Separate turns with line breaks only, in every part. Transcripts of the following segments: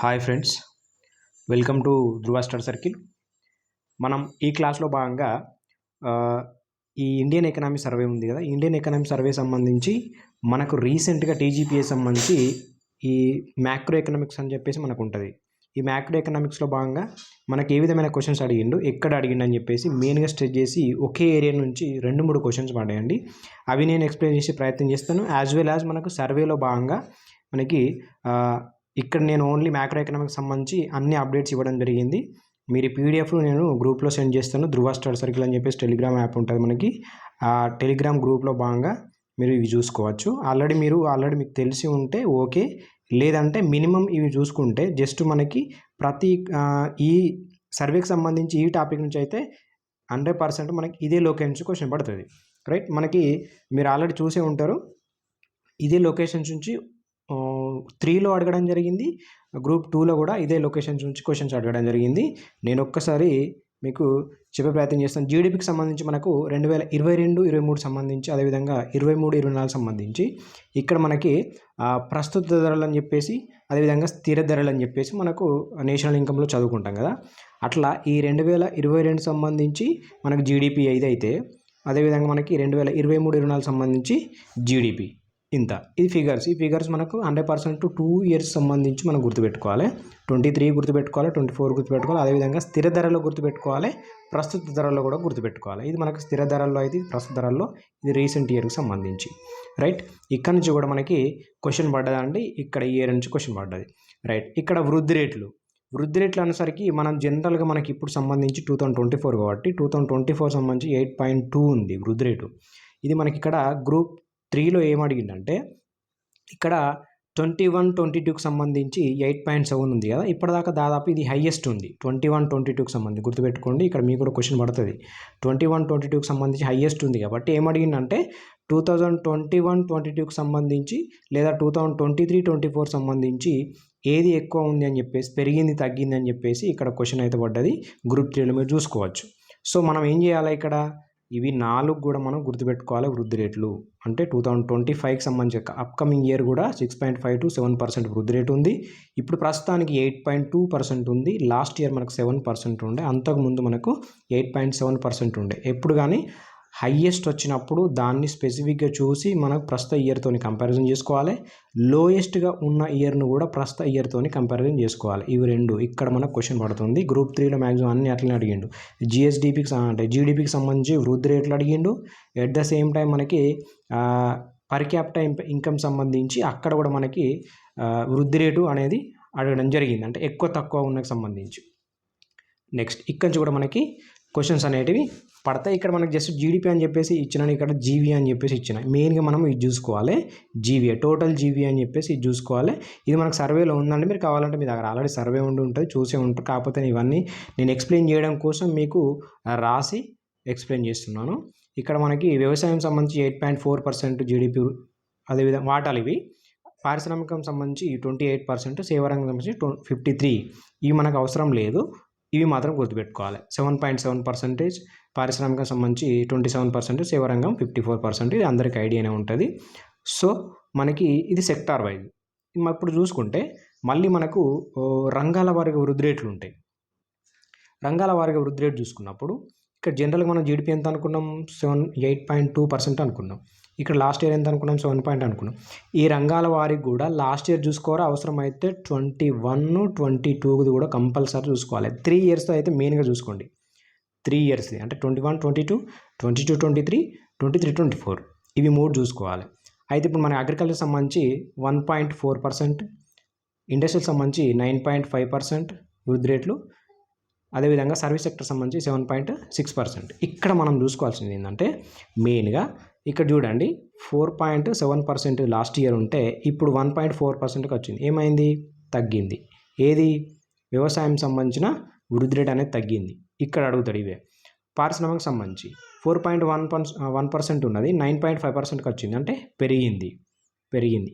Hi friends, welcome to Dhruva study circle. మనం ఈ క్లాస్లో భాగంగా ఈ ఇండియన్ ఎకనామీ సర్వే ఉంది కదా, ఇండియన్ ఎకనామీ సర్వే సంబంధించి మనకు రీసెంట్గా టీజీపీఎస్ సంబంధించి ఈ మ్యాక్రో ఎకనామిక్స్ అని చెప్పేసి మనకు ఉంటుంది. ఈ మ్యాక్రో ఎకనామిక్స్లో భాగంగా మనకి ఏ విధమైన క్వశ్చన్స్ అడిగిండు, ఎక్కడ అడిగిండు అని చెప్పేసి మెయిన్గా స్ట్రెచ్ చేసి ఒకే ఏరియా నుంచి 2-3 క్వశ్చన్స్ పడాయండి. అవి నేను ఎక్స్ప్లెయిన్ చేసే ప్రయత్నం చేస్తాను. యాజ్ వెల్ యాజ్ మనకు సర్వేలో భాగంగా మనకి ఇక్కడ నేను ఓన్లీ మ్యాక్రో ఎకనామిక్స్ సంబంధించి అన్ని అప్డేట్స్ ఇవ్వడం జరిగింది. మీరు పీడిఎఫ్ నేను గ్రూప్లో సెండ్ చేస్తాను. ధృవ స్టడీ సర్కిల్ అని చెప్పేసి టెలిగ్రామ్ యాప్ ఉంటుంది మనకి. ఆ టెలిగ్రామ్ గ్రూప్లో భాగంగా మీరు ఇవి చూసుకోవచ్చు. ఆల్రెడీ మీకు తెలిసి ఉంటే ఓకే, లేదంటే మినిమం ఇవి చూసుకుంటే జస్ట్ మనకి ప్రతి ఈ సర్వేకి సంబంధించి ఈ టాపిక్ నుంచి అయితే 100% మనకి ఇదే లొకేషన్ నుంచి క్వశ్చన్ పడుతుంది. రైట్, మనకి మీరు ఆల్రెడీ చూసే ఉంటారు. ఇదే లొకేషన్స్ నుంచి 3లో అడగడం జరిగింది, గ్రూప్ 2లో కూడా ఇదే లొకేషన్స్ నుంచి క్వశ్చన్స్ అడగడం జరిగింది. నేను ఒక్కసారి మీకు చెప్పే ప్రయత్నం చేస్తాను. జీడిపికి సంబంధించి మనకు 2022-23 సంబంధించి, అదేవిధంగా 23-24 సంబంధించి ఇక్కడ మనకి ప్రస్తుత ధరలు అని చెప్పేసి, అదేవిధంగా స్థిర ధరలు అని చెప్పేసి మనకు నేషనల్ ఇన్కంలో చదువుకుంటాం కదా. అట్లా ఈ 2022 సంబంధించి మనకు జీడిపి 5 అయితే, అదేవిధంగా మనకి 2023-24 సంబంధించి జీడిపి ఇంత. ఇది ఫిగర్స్. ఈ ఫిగర్స్ మనకు 100% 2 ఇయర్స్ సంబంధించి మనం గుర్తుపెట్టుకోవాలి. 23 గుర్తుపెట్టుకోవాలి, 24 గుర్తుపెట్టుకోవాలి, అదేవిధంగా స్థిర ధరలో గుర్తుపెట్టుకోవాలి, ప్రస్తుత ధరల్లో కూడా గుర్తుపెట్టుకోవాలి. ఇది మనకు స్థిర ధరల్లో అయితే, ప్రస్తుత ధరల్లో ఇది రీసెంట్ ఇయర్కి సంబంధించి. రైట్, ఇక్కడ నుంచి కూడా మనకి క్వశ్చన్ పడ్డదండి. ఇక్కడ ఇయర్ నుంచి క్వశ్చన్ పడ్డది. రైట్, ఇక్కడ వృద్ధి రేట్లు అనేసరికి మనం జనరల్గా మనకి ఇప్పుడు సంబంధించి 2024 కాబట్టి 2024 సంబంధించి 8.2 ఉంది వృద్ధి రేటు. ఇది మనకి ఇక్కడ గ్రూప్ 3లో ఏమడిగిందంటే, ఇక్కడ 21-22కి సంబంధించి 8.7 ఉంది కదా. ఇప్పటిదాకా దాదాపు ఇది హైయెస్ట్ ఉంది 21-22కి సంబంధించి. గుర్తుపెట్టుకోండి, ఇక్కడ మీకు కూడా క్వశ్చన్ పడుతుంది. 21-22కి సంబంధించి హైయెస్ట్ ఉంది కాబట్టి ఏమడిగిందంటే 2021-22కి సంబంధించి లేదా 2023-24 సంబంధించి ఏది ఎక్కువ ఉంది అని చెప్పేసి, పెరిగింది తగ్గింది అని చెప్పేసి ఇక్కడ క్వశ్చన్ అయితే పడ్డది. గ్రూప్ 3లో మీరు చూసుకోవచ్చు. సో మనం ఏం చేయాలి, ఇక్కడ ఇవి 4 కూడా మనం గుర్తుపెట్టుకోవాలి. వృద్ధి రేట్లు అంటే 2025కి సంబంధించి అప్కమింగ్ ఇయర్ కూడా 6.5-7% వృద్ధి రేటు ఉంది. ఇప్పుడు ప్రస్తుతానికి 8.2% ఉంది. లాస్ట్ ఇయర్ మనకు 7% ఉండే, అంతకుముందు మనకు 8.7% ఉండే. ఎప్పుడు కానీ హైయెస్ట్ వచ్చినప్పుడు దాన్ని స్పెసిఫిక్గా చూసి మనకు ప్రస్తుత ఇయర్తో కంపారిజన్ చేసుకోవాలి. లోయెస్ట్గా ఉన్న ఇయర్ను కూడా ప్రస్తుత ఇయర్తో కంపారిజన్ చేసుకోవాలి. ఇవి రెండు ఇక్కడ మనకు క్వశ్చన్ పడుతుంది. గ్రూప్ 3లో మ్యాక్సిమం అన్ని అట్లనే అడిగిండు. జీడిపికి సంబంధించి వృద్ధి రేట్లు అడిగిండు. ఎట్ ద సేమ్ టైం మనకి పర్ క్యాపిటల్ ఇన్కమ్ సంబంధించి అక్కడ కూడా మనకి వృద్ధి రేటు అనేది అడగడం జరిగింది, అంటే ఎక్కువ తక్కువ ఉన్నకి సంబంధించి. నెక్స్ట్ ఇక్కడ నుంచి కూడా మనకి క్వశ్చన్స్ అనేటివి పడతాయి. ఇక్కడ మనకి జస్ట్ జీడిపి అని చెప్పేసి ఇచ్చినాను, ఇక్కడ జీవీ అని చెప్పేసి ఇచ్చిన. మెయిన్గా మనం ఇది చూసుకోవాలి, జీవీఏ టోటల్ జీవీ అని చెప్పేసి ఇది చూసుకోవాలి. ఇది మనకు సర్వేలో ఉందండి. మీరు కావాలంటే మీ దగ్గర ఆల్రెడీ సర్వే ఉంటుంది, చూసే ఉంటారు. కాకపోతే ఇవన్నీ నేను ఎక్స్ప్లెయిన్ చేయడం కోసం మీకు రాసి ఎక్స్ప్లెయిన్ చేస్తున్నాను. ఇక్కడ మనకి వ్యవసాయం సంబంధించి 8.4% జీడిపి, అదేవిధంగా వాటాలు ఇవి. పారిశ్రామికం సంబంధించి 28%, సేవారంగం సంబంధించి 53. ఇవి మనకు అవసరం లేదు, ఇవి మాత్రం గుర్తుపెట్టుకోవాలి. 7.7% పారిశ్రామికం సంబంధించి 27%, సేవారంగం 54%. ఇది అందరికీ ఐడియానే ఉంటుంది. సో మనకి ఇది సెక్టార్ వైజ్. ఇప్పుడు చూసుకుంటే మళ్ళీ మనకు రంగాల వారిగా వృద్ధి రేట్లు ఉంటాయి. రంగాల వారిగా వృద్ధి రేటు చూసుకున్నప్పుడు ఇక్కడ జనరల్గా మనం జీడిపి ఎంత అనుకున్నాం, 8.2% అనుకున్నాం. ఇక్కడ లాస్ట్ ఇయర్ ఎంత అనుకున్నాం, 7 అనుకున్నాం. ఈ రంగాల వారికి కూడా లాస్ట్ ఇయర్ చూసుకోవాలి. అవసరమైతే 21-22 కూడా కంపల్సరీ చూసుకోవాలి. 3 ఇయర్స్తో అయితే మెయిన్గా చూసుకోండి. 3 ఇయర్స్ అంటే 21-22, 22-23, 23-24 ఇవి 3 చూసుకోవాలి. అయితే ఇప్పుడు మన అగ్రికల్చర్ సంబంధించి 1.4%, ఇండస్ట్రియల్ సంబంధించి 9.5% వృద్ధి రేట్లు, అదేవిధంగా సర్వీస్ సెక్టర్ సంబంధించి 7.6%. ఇక్కడ మనం చూసుకోవాల్సింది ఏంటంటే మెయిన్గా ఇక్కడ చూడండి, 4.7% లాస్ట్ ఇయర్ ఉంటే ఇప్పుడు 1.4%కి వచ్చింది. ఏమైంది, తగ్గింది. ఏది, వ్యవసాయం సంబంధించిన వృద్ధి రేట్ అనేది తగ్గింది. ఇక్కడ అడుగుతాడు ఇవే. పారిశ్రామికకు సంబంధించి 4.1% ఉన్నది, 9.5%కి వచ్చింది, అంటే పెరిగింది.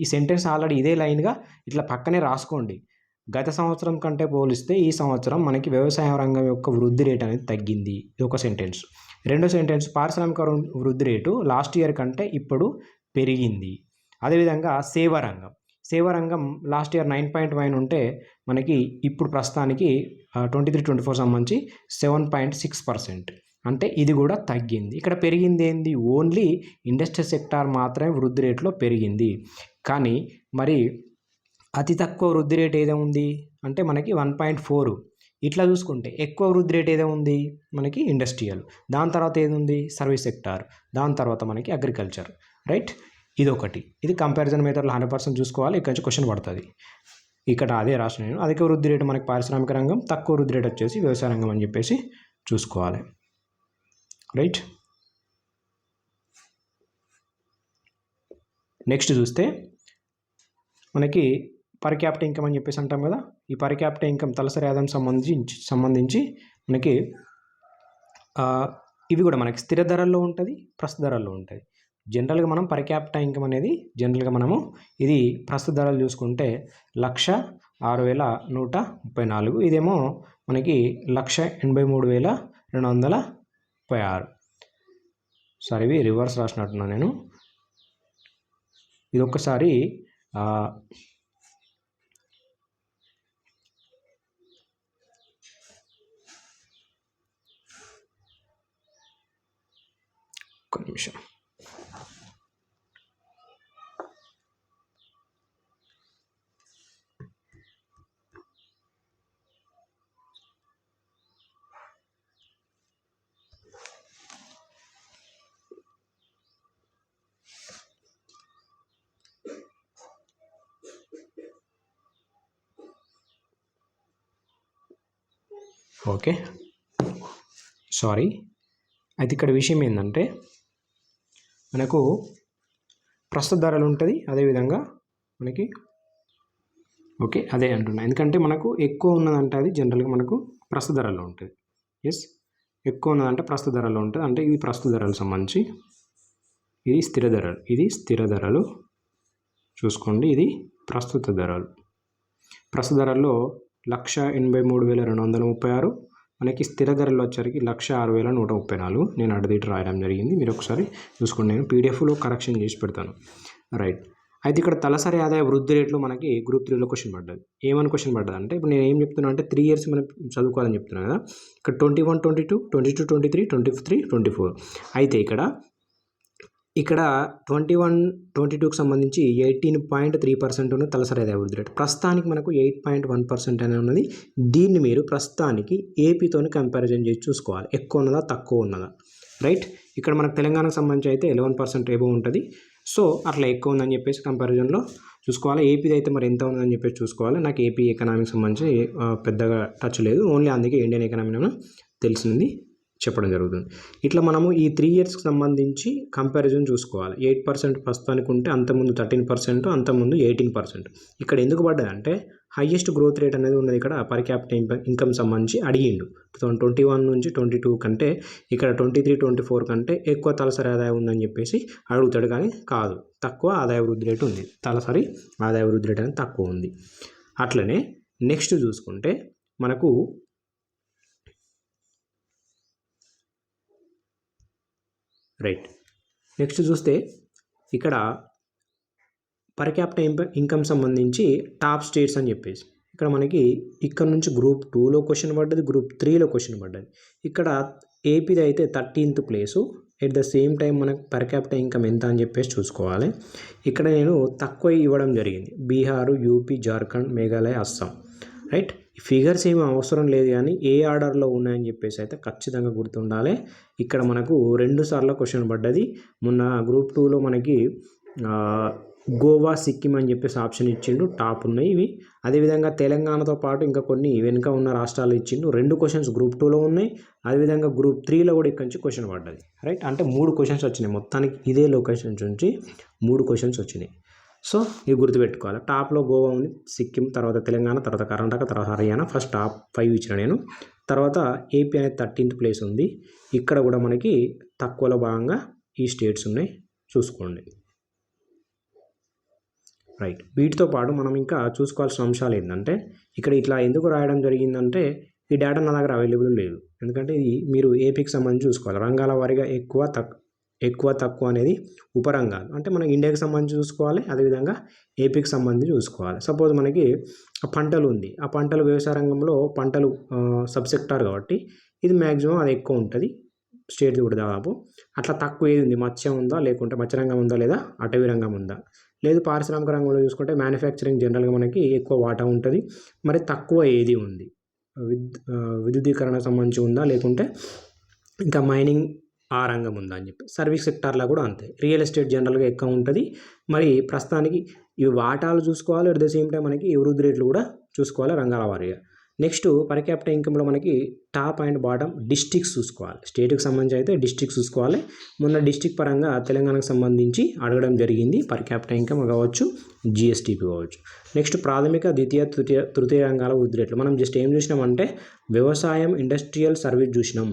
ఈ సెంటెన్స్ ఆల్రెడీ ఇదే లైన్గా ఇట్లా పక్కనే రాసుకోండి. గత సంవత్సరం కంటే పోలిస్తే ఈ సంవత్సరం మనకి వ్యవసాయ రంగం యొక్క వృద్ధి రేట్ అనేది తగ్గింది. ఇది ఒక సెంటెన్స్. రెండో సెంటెన్స్, పారిశ్రామిక వృద్ధి రేటు లాస్ట్ ఇయర్ కంటే ఇప్పుడు పెరిగింది. అదేవిధంగా సేవారంగం సేవా రంగం లాస్ట్ ఇయర్ 9.1 ఉంటే మనకి ఇప్పుడు ప్రస్తుతానికి 23-24 సంబంధించి 7.6%. అంటే ఇది కూడా తగ్గింది. ఇక్కడ పెరిగింది ఏంది? ఓన్లీ ఇండస్ట్రీ సెక్టార్ మాత్రమే వృద్ధి రేట్లో పెరిగింది. కానీ మరి అతి తక్కువ వృద్ధి రేట్ ఏదో ఉంది అంటే మనకి 1.4. ఇట్లా చూసుకుంటే ఎక్కువ వృద్ధి రేట్ ఏదో ఉంది మనకి ఇండస్ట్రియల్, దాని తర్వాత ఏది ఉంది సర్వీస్ సెక్టార్, దాని తర్వాత మనకి అగ్రికల్చర్. రైట్, ఇదొకటి. ఇది కంపారిజన్ మెథడ్లో 100% చూసుకోవాలి. ఇక్కడ నుంచి క్వశ్చన్ పడుతుంది. ఇక్కడ అదే రాసిన నేను. అధిక వృద్ధి రేటు మనకి పారిశ్రామిక రంగం, తక్కువ వృద్ధి రేటు వచ్చేసి వ్యవసాయ రంగం అని చెప్పేసి చూసుకోవాలి. రైట్, నెక్స్ట్ చూస్తే మనకి పర్ క్యాపిటల్ ఇన్కమ్ అని చెప్పేసి అంటాం కదా. ఈ పర్ క్యాపిటల్ ఇన్కమ్ తలసరి ఆదాయం సంబంధించి మనకి ఇవి కూడా మనకి స్థిర ధరల్లో ఉంటుంది, ప్రస్తుత ధరల్లో ఉంటుంది. జనరల్గా మనం పర్ క్యాపిటల్ ఇన్కమ్ అనేది జనరల్గా మనము ఇది ప్రస్తుత ధరలు చూసుకుంటే 1,06,134. ఇదేమో మనకి 1,83,236. సారీ, ఇవి రివర్స్ రాసినట్టున్నా నేను. ఇది ఒక్కసారి ఒక్క నిమిషం. Okay, sorry. అయితే ఇక్కడ విషయం ఏంటంటే మనకు ప్రస్తుత ధరలు ఉంటుంది, అదేవిధంగా మనకి ఓకే అదే అంటున్నా. ఎందుకంటే మనకు ఎక్కువ ఉన్నదంటే అది జనరల్గా మనకు ప్రస్తుత ధరల్లో ఉంటుంది. ఎస్, ఎక్కువ ఉన్నదంటే ప్రస్తుత ధరల్లో ఉంటుంది. అంటే ఇది ప్రస్తుత ధరలకు సంబంధించి, ఇది స్థిర ధరలు, ఇది స్థిర ధరలు చూసుకోండి. ఇది ప్రస్తుత ధరలు. ప్రస్తుత ధరల్లో 1,83,236. మనకి స్థిర ధరలు వచ్చరికి 1,06,134. నేను అడదిటి రాయడం జరిగింది, మీరు ఒకసారి చూసుకోండి. నేను పీడిఎఫ్లో కరెక్షన్ చేసి పెడతాను. రైట్, అయితే ఇక్కడ తలసరి ఆదాయ వృద్ధి రేట్లు మనకి గ్రూప్ 3లో క్వశ్చన్ పడ్డది. ఏమని క్వశ్చన్ పడ్డది అంటే ఇప్పుడు నేను ఏం చెప్తున్నా అంటే 3 years మనం చదువుకోవాలని చెప్తున్నాను కదా. ఇక్కడ 21, 22, 22, 23, 23, 24. అయితే ఇక్కడ 21, 22కి సంబంధించి 18.3% ఉన్న తలసరి ఆదాయ వృద్ధి రేటు. ప్రస్తుతానికి మనకు 8.1% అనేది ఉన్నది. దీన్ని మీరు ప్రస్తుతానికి ఏపీతోని కంపారిజన్ చేసి చూసుకోవాలి, ఎక్కువ ఉన్నదా తక్కువ ఉన్నదా. రైట్, ఇక్కడ మనకు తెలంగాణకు సంబంధించి అయితే 11% ఎబో ఉంటుంది. సో అట్లా ఎక్కువ ఉందని చెప్పేసి కంపారిజన్లో చూసుకోవాలి. ఏపీది అయితే మరి ఎంత ఉందని చెప్పేసి చూసుకోవాలి. నాకు ఏపీ ఎకనామిక్ సంబంధించి పెద్దగా టచ్ లేదు, ఓన్లీ అందుకే ఇండియన్ ఎకనామీ తెలిసింది చెప్పడం జరుగుతుంది. ఇట్లా మనము ఈ 3 yearsకి సంబంధించి కంపారిజన్ చూసుకోవాలి. 8% ప్రస్తుతానికి ఉంటే అంతకుముందు 13%, అంతకుముందు 18%. ఇక్కడ ఎందుకు పడ్డదంటే హైయెస్ట్ గ్రోత్ రేట్ అనేది ఉన్నది ఇక్కడ పర్ క్యాపిటల్ ఇన్కమ్ సంబంధించి అడిగిండు. 2021 నుంచి 22 కంటే ఇక్కడ 23, 24 కంటే ఎక్కువ తలసరి ఆదాయం ఉందని చెప్పేసి అడుగుతాడు. కానీ కాదు, తక్కువ ఆదాయ వృద్ధి రేటు ఉంది, తలసరి ఆదాయ వృద్ధి రేటు అనేది తక్కువ ఉంది. అట్లనే నెక్స్ట్ చూసుకుంటే మనకు రైట్, నెక్స్ట్ చూస్తే ఇక్కడ పర్ క్యాపిటల్ ఇన్కమ్ సంబంధించి టాప్ స్టేట్స్ అని చెప్పేసి ఇక్కడ మనకి ఇక్కడ నుంచి గ్రూప్ 2లో క్వశ్చన్ పడ్డది, గ్రూప్ 3లో క్వశ్చన్ పడ్డది. ఇక్కడ ఏపీది అయితే 13th place. At the same time మనకు పర్ క్యాపిటల్ ఇన్కమ్ ఎంత అని చెప్పేసి చూసుకోవాలి. ఇక్కడ నేను తక్కువ ఇవ్వడం జరిగింది, Bihar, UP, Jharkhand, Meghalaya, Assam. Right, figures ఏమీ అవసరం లేదు, కానీ ఏ ఆర్డర్లో ఉన్నాయని చెప్పేసి అయితే ఖచ్చితంగా గుర్తుండాలి. ఇక్కడ మనకు 2 సార్లు క్వశ్చన్ పడ్డది. మొన్న గ్రూప్ 2లో మనకి గోవా, సిక్కిం అని చెప్పేసి ఆప్షన్ ఇచ్చిండు, టాప్ ఉన్నాయి ఇవి. అదేవిధంగా తెలంగాణతో పాటు ఇంకా కొన్ని వెనుక ఉన్న రాష్ట్రాలు ఇచ్చిండు. 2 క్వశ్చన్స్ గ్రూప్ 2లో ఉన్నాయి. అదేవిధంగా గ్రూప్ 3లో కూడా ఇక్కడ నుంచి క్వశ్చన్ పడ్డది. రైట్, అంటే 3 క్వశ్చన్స్ వచ్చినాయి మొత్తానికి. ఇదే లొకేషన్స్ నుంచి 3 క్వశ్చన్స్ వచ్చినాయి. సో ఇవి గుర్తుపెట్టుకోవాలి. టాప్లో గోవా ఉంది, సిక్కిం, తర్వాత తెలంగాణ, తర్వాత కర్ణాటక, తర్వాత హర్యానా. ఫస్ట్ టాప్ 5 ఇచ్చిన నేను. తర్వాత ఏపీ అనేది 13th ప్లేస్ ఉంది. ఇక్కడ కూడా మనకి తక్కువలో భాగంగా ఈ స్టేట్స్ ఉన్నాయి, చూసుకోండి. రైట్, వీటితో పాటు మనం ఇంకా చూసుకోవాల్సిన అంశాలు ఏంటంటే ఇక్కడ ఇట్లా ఎందుకు రాయడం జరిగిందంటే ఈ డేటా నా దగ్గర అవైలబుల్ లేదు. ఎందుకంటే ఇది మీరు ఏపీకి సంబంధించి చూసుకోవాలి. రంగాల వారీగా ఎక్కువ ఎక్కువ తక్కువ అనేది ఉపరంగాలు. అంటే మనం ఇండియాకి సంబంధించి చూసుకోవాలి, అదేవిధంగా ఏపీకి సంబంధించి చూసుకోవాలి. సపోజ్ మనకి పంటలు ఉంది, ఆ పంటలు వ్యవసాయ రంగంలో పంటలు సబ్ సెక్టార్ కాబట్టి ఇది మ్యాక్సిమం అది ఎక్కువ ఉంటుంది స్టేట్ది కూడా దాదాపు. అట్లా తక్కువ ఏది ఉంది, మత్స్యం ఉందా, లేకుంటే మత్స్య రంగం ఉందా, లేదా అటవీ రంగం ఉందా, లేదు పారిశ్రామిక రంగంలో చూసుకుంటే మ్యానుఫ్యాక్చరింగ్ జనరల్గా మనకి ఎక్కువ వాటా ఉంటుంది. మరి తక్కువ ఏది ఉంది, విద్యుదీకరణ సంబంధించి ఉందా, లేకుంటే ఇంకా మైనింగ్ ఆ రంగం ఉందా అని చెప్పి. సర్వీస్ సెక్టార్లో కూడా అంతే. రియల్ ఎస్టేట్ జనరల్గా ఎక్కువ ఉంటుంది. మరి ప్రస్తుతానికి ఇవి వాటాలు చూసుకోవాలి, అట్ ద సేమ్ టైం మనకి వృద్ధి రేట్లు కూడా చూసుకోవాలి రంగాల వారీగా. నెక్స్ట్ పర్ క్యాపిటల్ ఇన్కమ్లో మనకి టాప్ అండ్ బాటమ్ డిస్ట్రిక్ట్స్ చూసుకోవాలి. స్టేట్కి సంబంధించి అయితే డిస్ట్రిక్ట్స్ చూసుకోవాలి. మొన్న డిస్ట్రిక్ట్ పరంగా తెలంగాణకు సంబంధించి అడగడం జరిగింది, పర్ క్యాపిటల్ ఇన్కమ్ కావచ్చు, జిఎస్టీపీ కావచ్చు. నెక్స్ట్ ప్రాథమిక ద్వితీయ తృతీయ రంగాల వృద్ధి రేట్లు. మనం జస్ట్ ఏం చూసినామంటే వ్యవసాయం, ఇండస్ట్రియల్ సర్వీస్ చూసినాం.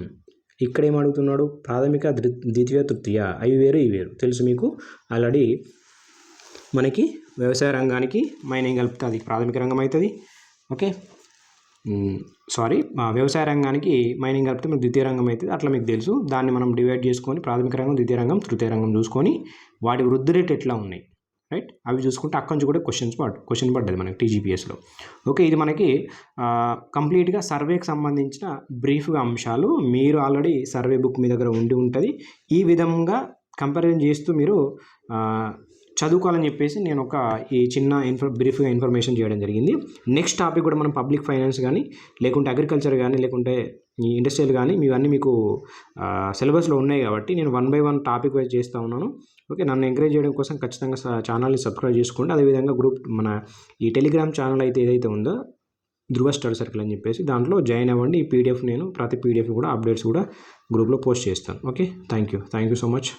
ఇక్కడ ఏం అడుగుతున్నాడు, ప్రాథమిక ద్వితీయ తృతీయ, అవి వేరు ఇవి వేరు తెలుసు మీకు ఆల్రెడీ. మనకి వ్యవసాయ రంగానికి మైనింగ్ కలిపితే అది ప్రాథమిక రంగం అవుతుంది. ఓకే, వ్యవసాయ రంగానికి మైనింగ్ కలిపితే మీకు ద్వితీయ రంగం అవుతుంది. అట్లా మీకు తెలుసు. దాన్ని మనం డివైడ్ చేసుకొని ప్రాథమిక రంగం, ద్వితీయ రంగం, తృతీయ రంగం చూసుకొని వాటి వృద్ధి రేట్ ఎట్లా ఉన్నాయి, రైట్, అవి చూసుకుంటే అక్కడి నుంచి కూడా క్వశ్చన్ పడ్డది మనకి టీజీపీఎస్లో. ఓకే, ఇది మనకి కంప్లీట్గా సర్వేకి సంబంధించిన బ్రీఫ్గా అంశాలు. మీరు ఆల్రెడీ సర్వే బుక్ మీ దగ్గర ఉండి ఉంటుంది. ఈ విధంగా కంపారిజన్ చేస్తూ మీరు చదువుకోవాలని చెప్పేసి నేను ఈ చిన్న బ్రీఫ్గా ఇన్ఫర్మేషన్ చేయడం జరిగింది. నెక్స్ట్ టాపిక్ కూడా మనం పబ్లిక్ ఫైనాన్స్ కానీ, లేకుంటే అగ్రికల్చర్ కానీ, లేకుంటే ఈ ఇండస్ట్రియల్ కానీ, ఇవన్నీ మీకు సిలబస్లో ఉన్నాయి కాబట్టి నేను 1 by 1 టాపిక్ వైజ్ చేస్తూ ఉన్నాను. ఓకే, నన్ను ఎంకరేజ్ చేయడం కోసం ఖచ్చితంగా ఛానల్ని సబ్స్క్రైబ్ చేసుకోండి. అదేవిధంగా మన ఈ టెలిగ్రామ్ ఛానల్ అయితే ఏదైతే ఉందో ధృవ స్టడీ సర్కిల్ అని చెప్పేసి, దాంట్లో జాయిన్ అవ్వండి. ఈ పీడిఎఫ్ నేను ప్రతి పీడిఎఫ్ కూడా అప్డేట్స్ కూడా గ్రూప్లో పోస్ట్ చేస్తాను. Okay, thank you so much.